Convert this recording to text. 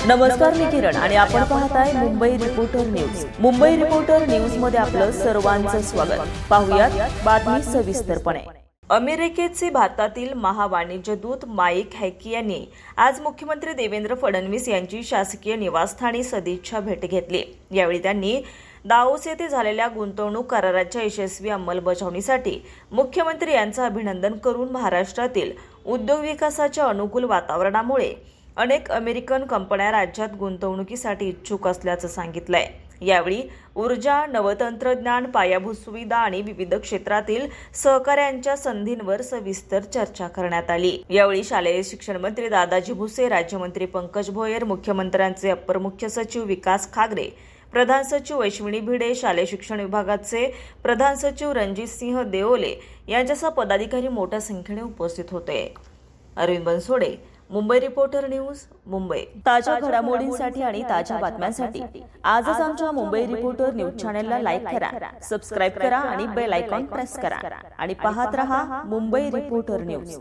नमस्कार, मी किरण आणि आपण पाहताय Mumbai reporter news. Mumbai reporter news मध्ये आपलं सर्वांचं स्वागत. पाहुयात बातमी सविस्तरपणे. अमेरिकेचे भारतातील महावाणिज्य दूत माईक हॅकी यांनी आज मुख्यमंत्री देवेंद्र फडणवीस यांची शासकीय निवासस्थानी सदिच्छा भेट घेतली. यावेळी त्यांनी दावोस येथे झालेल्या गुंतवणूक कराराच्या यशस्वी अंमलबजावणीसाठी मुख्यमंत्री यांचं अभिनंदन करून महाराष्ट्रातील उद्योग विकासाच्या अनुकूल वातावरणामुळे अनेक अमेरिकन कंपन्या राज्यात गुंतवणुकीसाठी इच्छुक असल्याचं सांगितलंय. यावेळी ऊर्जा, नवतंत्रज्ञान, पायाभूत सुविधा आणि विविध क्षेत्रातील सहकार्यांच्या संधींवर सविस्तर चर्चा करण्यात आली. यावेळी शालेय शिक्षण मंत्री दादाजी भुसे, राज्यमंत्री पंकज भोयर, मुख्यमंत्र्यांचे अप्पर मुख्य सचिव विकास खागरे, प्रधान सचिव अश्विनी भिडे, शालेय शिक्षण विभागाचे प्रधान सचिव रणजित सिंह देओले यांच्यासह पदाधिकारी मोठ्या संख्येने उपस्थित होते. Arvind Bansode, Mumbai reporter news, Mumbai. ताज्या घडामोडींसाठी आणि ताज्या बातम्यांसाठी आजच आमच्या मुंबई रिपोर्टर न्यूज चॅनलला लाईक करा, सबस्क्राईब करा आणि बेल आयकॉन प्रेस करा आणि पाहत रहा मुंबई रिपोर्टर न्यूज.